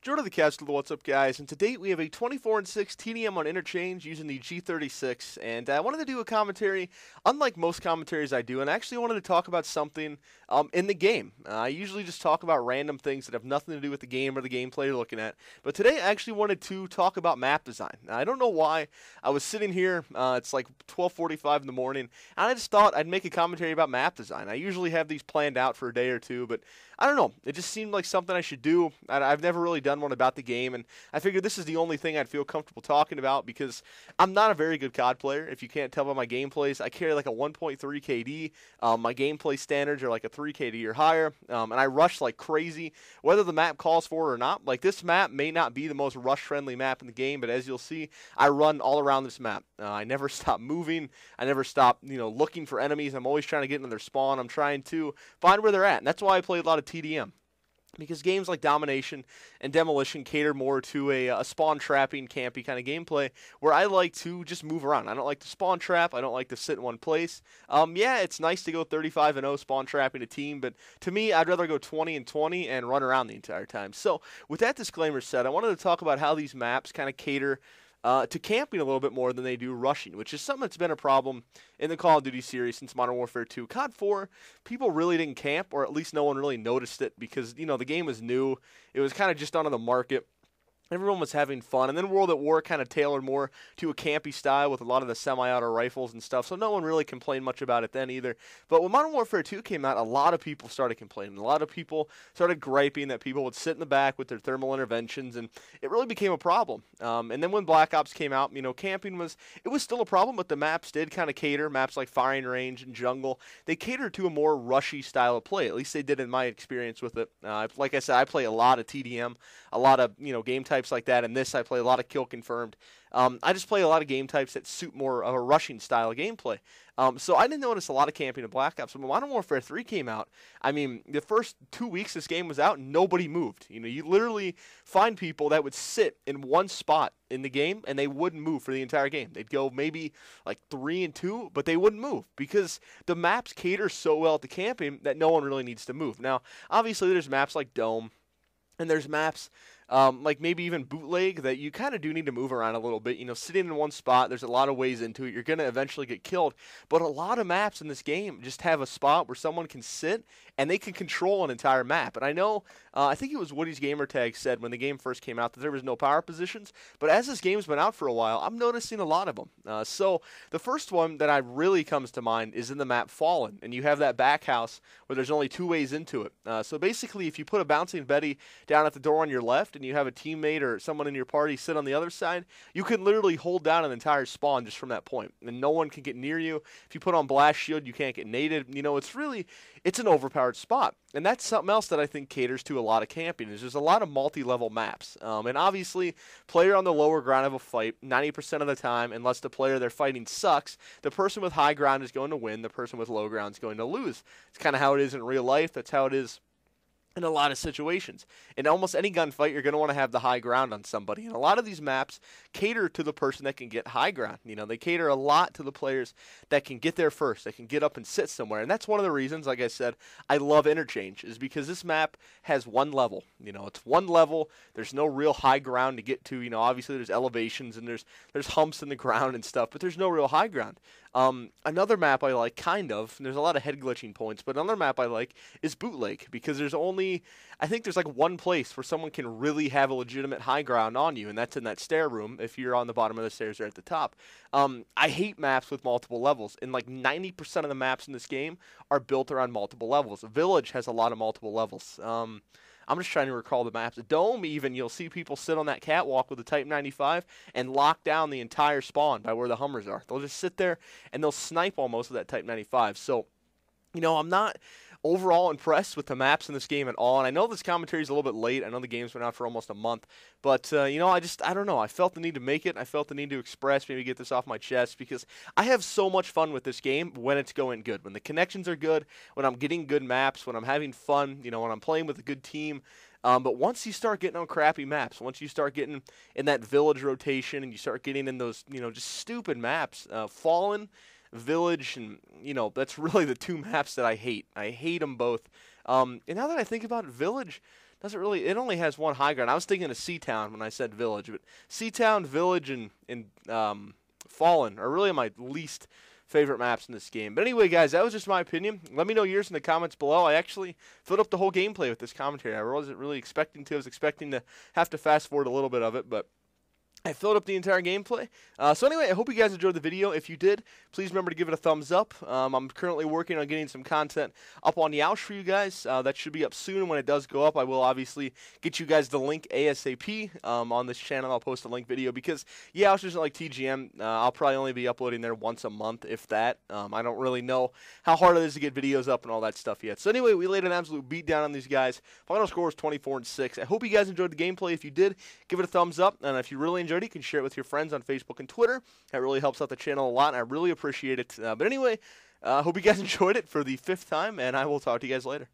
Joe to the cast, what's up, guys? And to date, we have a 24-6 TDM on interchange using the G36, and I wanted to do a commentary, unlike most commentaries I do, and I actually wanted to talk about something in the game. I usually just talk about random things that have nothing to do with the game or the gameplay you're looking at, but today I actually wanted to talk about map design. Now, I don't know why. I was sitting here, it's like 12:45 in the morning, and I just thought I'd make a commentary about map design. I usually have these planned out for a day or two, but I don't know. It just seemed like something I should do. I've never really done one about the game, and I figured this is the only thing I'd feel comfortable talking about because I'm not a very good COD player. If you can't tell by my gameplays, I carry like a 1.3 KD. My gameplay standards are like a 3 KD or higher, and I rush like crazy, whether the map calls for it or not. Like, this map may not be the most rush-friendly map in the game, but as you'll see, I run all around this map. I never stop moving. I never stop, looking for enemies. I'm always trying to get into their spawn. I'm trying to find where they're at, and that's why I play a lot of TDM. Because games like Domination and Demolition cater more to a spawn trapping, campy kind of gameplay, where I like to just move around. I don't like to spawn trap. I don't like to sit in one place. Yeah, it's nice to go 35-0 spawn trapping a team, but to me, I'd rather go 20-20 and run around the entire time. So, with that disclaimer said, I wanted to talk about how these maps kind of cater to camping a little bit more than they do rushing, which is something that's been a problem in the Call of Duty series since Modern Warfare 2. COD 4, people really didn't camp, or at least no one really noticed it because, the game was new. It was kind of just on the market. Everyone was having fun, and then World at War kind of tailored more to a campy style with a lot of the semi-auto rifles and stuff, so no one really complained much about it then either. But when Modern Warfare 2 came out, a lot of people started complaining. A lot of people started griping that people would sit in the back with their thermal interventions, and it really became a problem. And then when Black Ops came out, camping was still a problem, but the maps did kind of cater. Maps like Firing Range and Jungle, they catered to a more rushy style of play. At least they did in my experience with it. Like I said, I play a lot of TDM, a lot of game types like that. In this, I play a lot of Kill Confirmed. I just play a lot of game types that suit more of a rushing style of gameplay. So I didn't notice a lot of camping in Black Ops. When Modern Warfare 3 came out, the first 2 weeks this game was out, nobody moved. You literally find people that would sit in one spot in the game, and they wouldn't move for the entire game. They'd go maybe like 3-2, but they wouldn't move because the maps cater so well to camping that no one really needs to move. Now, obviously, there's maps like Dome, and there's maps like maybe even Bootleg that you kind of do need to move around a little bit. Sitting in one spot, there's a lot of ways into it. You're going to eventually get killed. But a lot of maps in this game just have a spot where someone can sit and they can control an entire map. And I know, I think it was Woody's Gamertag said when the game first came out that there was no power positions. But as this game's been out for a while, I'm noticing a lot of them. So the first one that really comes to mind is in the map Fallen. And you have that back house where there's only 2 ways into it. So basically, if you put a bouncing Betty down at the door on your left and you have a teammate or someone in your party sit on the other side, you can literally hold down an entire spawn just from that point, and no one can get near you. If you put on Blast Shield, you can't get naded. It's an overpowered spot, and that's something else that I think caters to a lot of camping. There's a lot of multi-level maps, and obviously, player on the lower ground of a fight, 90% of the time, unless the player they're fighting sucks, the person with high ground is going to win, the person with low ground is going to lose. It's kind of how it is in real life. That's how it is in a lot of situations. In almost any gunfight, you're going to want to have the high ground on somebody. And a lot of these maps cater to the person that can get high ground. They cater a lot to the players that can get there first, that can get up and sit somewhere. And that's one of the reasons, like I said, I love Interchange, is because this map has one level. It's one level. There's no real high ground to get to. Obviously there's elevations and there's humps in the ground and stuff, but there's no real high ground. Another map I like, there's a lot of head glitching points, but another map I like is Bootleg, because I think there's like one place where someone can really have a legitimate high ground on you, and that's in that stair room if you're on the bottom of the stairs or at the top. I hate maps with multiple levels, and like 90% of the maps in this game are built around multiple levels. Village has a lot of multiple levels. I'm just trying to recall the maps. Dome, even, you'll see people sit on that catwalk with a Type 95 and lock down the entire spawn by where the Hummers are. They'll just sit there and they'll snipe almost with that Type 95. So, I'm not overall impressed with the maps in this game at all. And I know this commentary is a little bit late. I know the game's been out for almost a month. But, I don't know. I felt the need to make it. I felt the need to express, maybe get this off my chest, because I have so much fun with this game when it's going good. When the connections are good, when I'm getting good maps, when I'm having fun, when I'm playing with a good team. But once you start getting on crappy maps, once you start getting in that village rotation and you start getting in those, just stupid maps, Fallen, Village, and, that's really the two maps that I hate. I hate them both. And now that I think about it, Village, doesn't really. It only has one high ground. I was thinking of Seatown when I said village, but Seatown, Village, and Fallen are really my least favorite maps in this game. But anyway, guys, that was just my opinion. Let me know yours in the comments below. I actually filled up the whole gameplay with this commentary. I wasn't really expecting to. I was expecting to have to fast forward a little bit of it, but I filled up the entire gameplay. So anyway, I hope you guys enjoyed the video. If you did, please remember to give it a thumbs up. I'm currently working on getting some content up on Yoush for you guys. That should be up soon. When it does go up, I will obviously get you guys the link ASAP on this channel. I'll post a link video because Yoush isn't like TGM. I'll probably only be uploading there once a month, if that. I don't really know how hard it is to get videos up and all that stuff yet. So anyway, we laid an absolute beat down on these guys. Final score was 24-6. I hope you guys enjoyed the gameplay. If you did, give it a thumbs up. And if you really enjoyed it, you can share it with your friends on Facebook and Twitter. That really helps out the channel a lot, and I really appreciate it. But anyway, hope you guys enjoyed it for the 5th time, and I will talk to you guys later.